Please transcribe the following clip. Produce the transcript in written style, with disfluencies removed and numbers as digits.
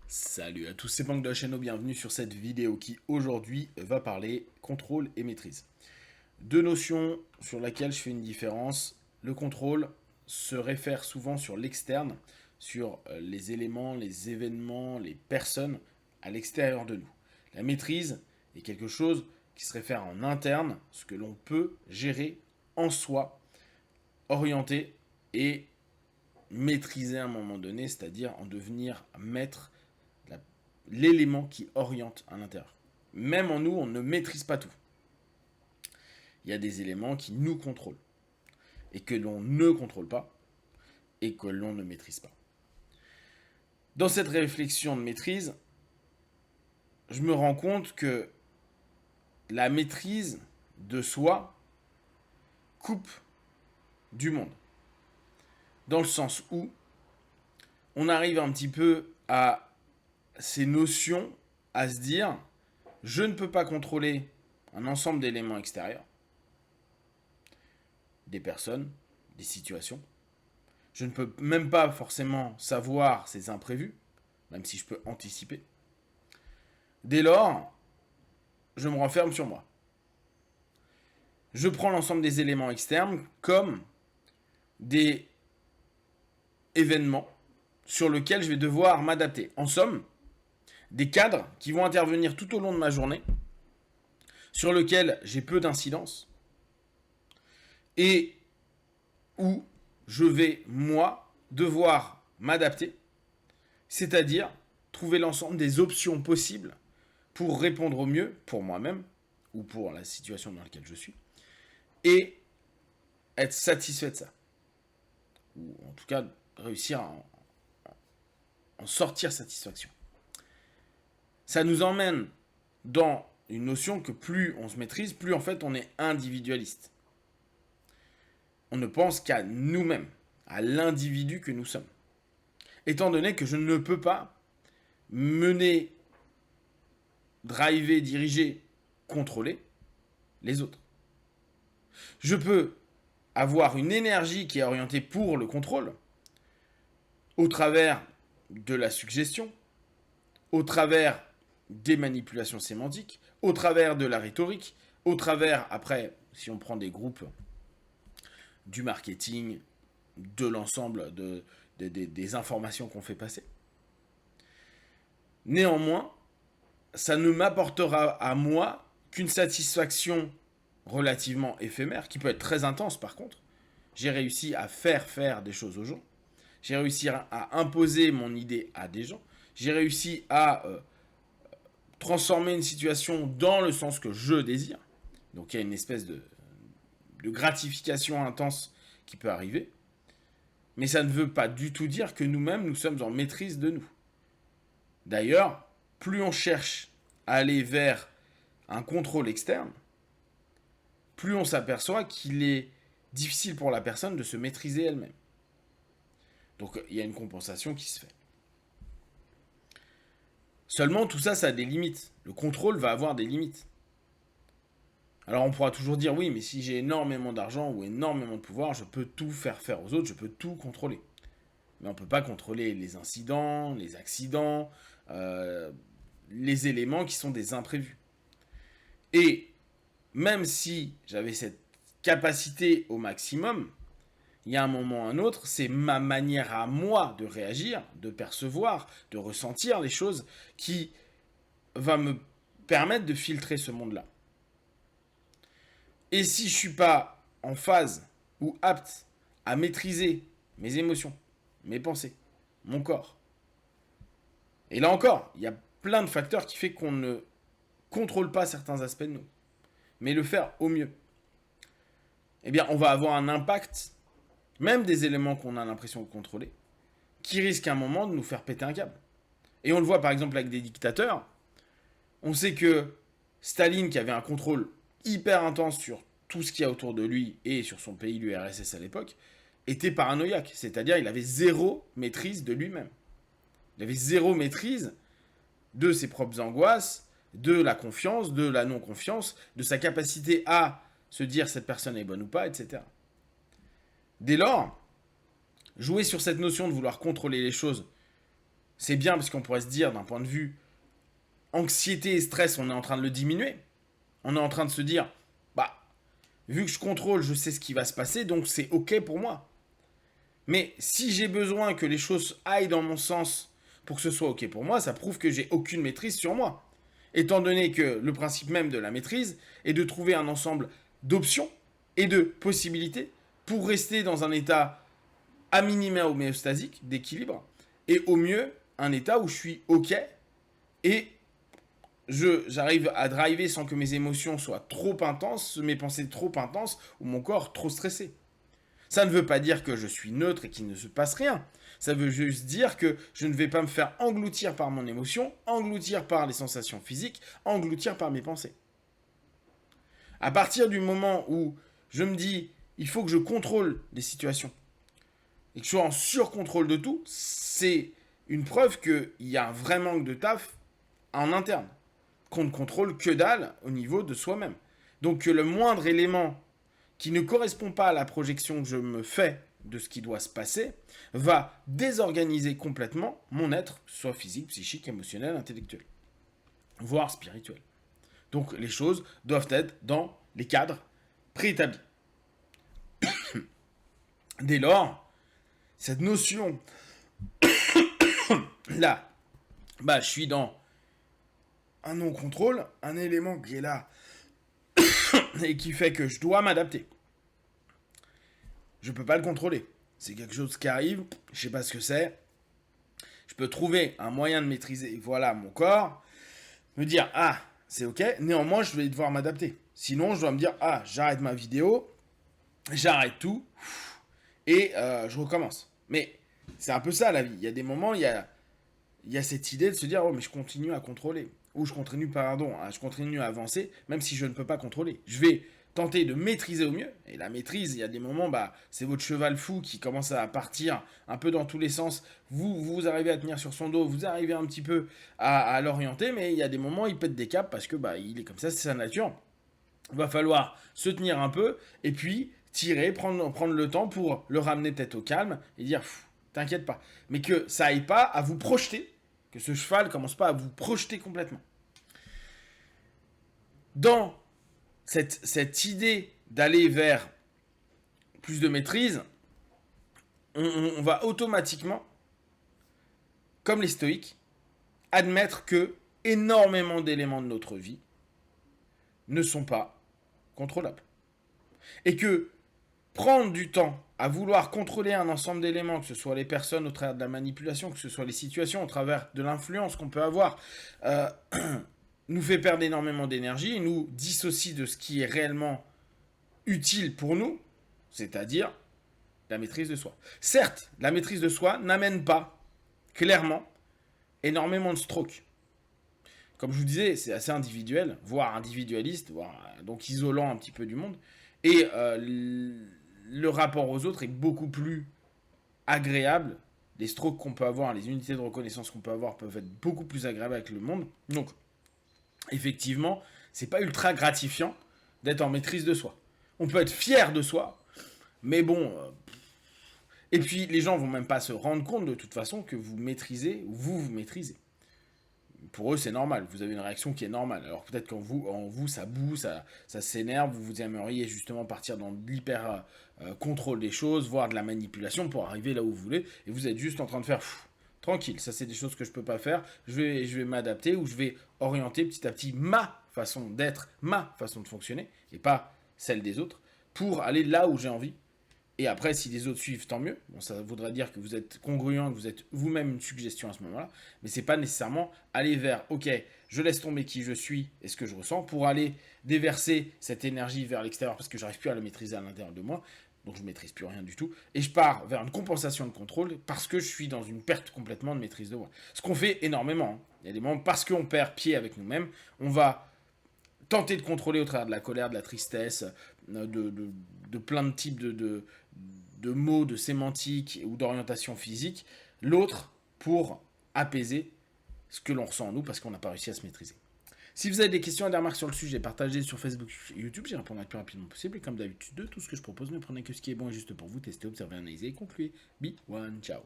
Salut à tous, c'est Bank de la chaîne, bienvenue sur cette vidéo qui aujourd'hui va parler contrôle et maîtrise. Deux notions sur lesquelles je fais une différence. Le contrôle se réfère souvent sur l'externe, sur les éléments, les événements, les personnes à l'extérieur de nous. La maîtrise est quelque chose qui se réfère en interne, ce que l'on peut gérer en soi, orienter et maîtriser à un moment donné, c'est-à-dire en devenir maître, l'élément qui oriente à l'intérieur. Même en nous, on ne maîtrise pas tout. Il y a des éléments qui nous contrôlent et que l'on ne contrôle pas et que l'on ne maîtrise pas. Dans cette réflexion de maîtrise, je me rends compte que la maîtrise de soi coupe du monde. Dans le sens où on arrive un petit peu à ces notions, à se dire, je ne peux pas contrôler un ensemble d'éléments extérieurs, des personnes, des situations. Je ne peux même pas forcément savoir ces imprévus, même si je peux anticiper. Dès lors, je me renferme sur moi. Je prends l'ensemble des éléments externes comme des événements sur lesquels je vais devoir m'adapter. En somme, des cadres qui vont intervenir tout au long de ma journée, sur lesquels j'ai peu d'incidence, et où je vais, moi, devoir m'adapter, c'est-à-dire trouver l'ensemble des options possibles pour répondre au mieux pour moi-même ou pour la situation dans laquelle je suis, et être satisfait de ça. Ou en tout cas, réussir à en sortir satisfaction. Ça nous emmène dans une notion que plus on se maîtrise, plus en fait on est individualiste. On ne pense qu'à nous-mêmes, à l'individu que nous sommes. Étant donné que je ne peux pas mener, driver, diriger, contrôler les autres. Je peux avoir une énergie qui est orientée pour le contrôle, au travers de la suggestion, au travers des manipulations sémantiques, au travers de la rhétorique, au travers, après, si on prend des groupes, du marketing, de l'ensemble des informations qu'on fait passer. Néanmoins, ça ne m'apportera à moi qu'une satisfaction relativement éphémère, qui peut être très intense par contre. J'ai réussi à faire des choses aux gens. J'ai réussi à imposer mon idée à des gens. J'ai réussi à transformer une situation dans le sens que je désire. Donc il y a une espèce de gratification intense qui peut arriver. Mais ça ne veut pas du tout dire que nous-mêmes, nous sommes en maîtrise de nous. D'ailleurs, plus on cherche à aller vers un contrôle externe, plus on s'aperçoit qu'il est difficile pour la personne de se maîtriser elle-même. Donc il y a une compensation qui se fait. Seulement, tout ça, ça a des limites. Le contrôle va avoir des limites. Alors on pourra toujours dire, oui, mais si j'ai énormément d'argent ou énormément de pouvoir, je peux tout faire aux autres, je peux tout contrôler. Mais on ne peut pas contrôler les incidents, les accidents, les éléments qui sont des imprévus. Et même si j'avais cette capacité au maximum, il y a un moment ou un autre, c'est ma manière à moi de réagir, de percevoir, de ressentir les choses qui va me permettre de filtrer ce monde-là. Et si je ne suis pas en phase ou apte à maîtriser mes émotions, mes pensées, mon corps, et là encore, il y a plein de facteurs qui font qu'on ne contrôle pas certains aspects de nous, mais le faire au mieux, eh bien on va avoir un impact, même des éléments qu'on a l'impression de contrôler, qui risquent à un moment de nous faire péter un câble. Et on le voit par exemple avec des dictateurs. On sait que Staline, qui avait un contrôle hyper intense sur tout ce qu'il y a autour de lui et sur son pays, l'URSS à l'époque, était paranoïaque. C'est-à-dire il avait zéro maîtrise de lui-même. Il avait zéro maîtrise de ses propres angoisses, de la confiance, de la non-confiance, de sa capacité à se dire cette personne est bonne ou pas, etc. Dès lors, jouer sur cette notion de vouloir contrôler les choses c'est bien parce qu'on pourrait se dire d'un point de vue anxiété et stress, on est en train de le diminuer. On est en train de se dire, bah, vu que je contrôle, je sais ce qui va se passer, donc c'est ok pour moi. Mais si j'ai besoin que les choses aillent dans mon sens pour que ce soit ok pour moi, ça prouve que j'ai aucune maîtrise sur moi. Étant donné que le principe même de la maîtrise est de trouver un ensemble d'options et de possibilités pour rester dans un état à minima homéostasique, d'équilibre, et au mieux un état où je suis ok et j'arrive à driver sans que mes émotions soient trop intenses, mes pensées trop intenses ou mon corps trop stressé. Ça ne veut pas dire que je suis neutre et qu'il ne se passe rien. Ça veut juste dire que je ne vais pas me faire engloutir par mon émotion, engloutir par les sensations physiques, engloutir par mes pensées. À partir du moment où je me dis, il faut que je contrôle les situations et que je sois en surcontrôle de tout, c'est une preuve qu'il y a un vrai manque de taf en interne, qu'on ne contrôle que dalle au niveau de soi-même. Donc que le moindre élément qui ne correspond pas à la projection que je me fais de ce qui doit se passer, va désorganiser complètement mon être, soit physique, psychique, émotionnel, intellectuel, voire spirituel. Donc les choses doivent être dans les cadres préétablis. Dès lors, cette notion là, bah je suis dans un non-contrôle, un élément qui est là et qui fait que je dois m'adapter. Je peux pas le contrôler. C'est quelque chose qui arrive, je sais pas ce que c'est. Je peux trouver un moyen de maîtriser, voilà, mon corps, me dire, ah, c'est ok, néanmoins, je vais devoir m'adapter. Sinon, je dois me dire, ah, j'arrête ma vidéo, j'arrête tout, et je recommence. Mais c'est un peu ça, la vie. Il y a des moments, il y a cette idée de se dire, oh, mais je continue à contrôler. Ou je continue à avancer, même si je ne peux pas contrôler. Je vais tenter de maîtriser au mieux. Et la maîtrise, il y a des moments, bah, c'est votre cheval fou qui commence à partir un peu dans tous les sens. Vous arrivez à tenir sur son dos, vous arrivez un petit peu à l'orienter, mais il y a des moments, il pète des câbles parce que bah, il est comme ça, c'est sa nature. Il va falloir se tenir un peu et puis tirer, prendre le temps pour le ramener tête au calme et dire, t'inquiète pas. Mais que ça aille pas à vous projeter, que ce cheval commence pas à vous projeter complètement. Dans cette idée d'aller vers plus de maîtrise, on va automatiquement, comme les stoïques, admettre que énormément d'éléments de notre vie ne sont pas contrôlables. Et que prendre du temps à vouloir contrôler un ensemble d'éléments, que ce soit les personnes au travers de la manipulation, que ce soit les situations au travers de l'influence qu'on peut avoir, nous fait perdre énormément d'énergie et nous dissocie de ce qui est réellement utile pour nous, c'est-à-dire la maîtrise de soi. Certes, la maîtrise de soi n'amène pas, clairement, énormément de stroke. Comme je vous disais, c'est assez individuel, voire individualiste, voire donc isolant un petit peu du monde. Et le rapport aux autres est beaucoup plus agréable. Les strokes qu'on peut avoir, les unités de reconnaissance qu'on peut avoir peuvent être beaucoup plus agréables avec le monde. Donc, effectivement, c'est pas ultra gratifiant d'être en maîtrise de soi. On peut être fier de soi, mais bon. Et puis, les gens vont même pas se rendre compte de toute façon que vous maîtrisez ou vous maîtrisez. Pour eux, c'est normal. Vous avez une réaction qui est normale. Alors peut-être qu'en vous, ça boue, ça s'énerve. Vous aimeriez justement partir dans l'hyper contrôle des choses, voire de la manipulation pour arriver là où vous voulez. Et vous êtes juste en train de faire tranquille. Ça, c'est des choses que je peux pas faire. Je vais m'adapter ou je vais orienter petit à petit ma façon d'être, ma façon de fonctionner, et pas celle des autres, pour aller là où j'ai envie. Et après, si les autres suivent, tant mieux. Bon, ça voudrait dire que vous êtes congruent, que vous êtes vous-même une suggestion à ce moment-là. Mais c'est pas nécessairement aller vers, ok, je laisse tomber qui je suis et ce que je ressens pour aller déverser cette énergie vers l'extérieur parce que j'arrive plus à la maîtriser à l'intérieur de moi. Donc je maîtrise plus rien du tout. Et je pars vers une compensation de contrôle parce que je suis dans une perte complètement de maîtrise de moi. Ce qu'on fait énormément. Hein. Il y a des moments, parce qu'on perd pied avec nous-mêmes, on va tenter de contrôler au travers de la colère, de la tristesse, de plein de types de mots, de sémantique ou d'orientation physique, l'autre pour apaiser ce que l'on ressent en nous parce qu'on n'a pas réussi à se maîtriser. Si vous avez des questions et des remarques sur le sujet, partagez sur Facebook et YouTube, j'y répondrai le plus rapidement possible. Et comme d'habitude, de tout ce que je propose, ne prenez que ce qui est bon et juste pour vous, testez, observez, analysez et concluez. Be one, ciao.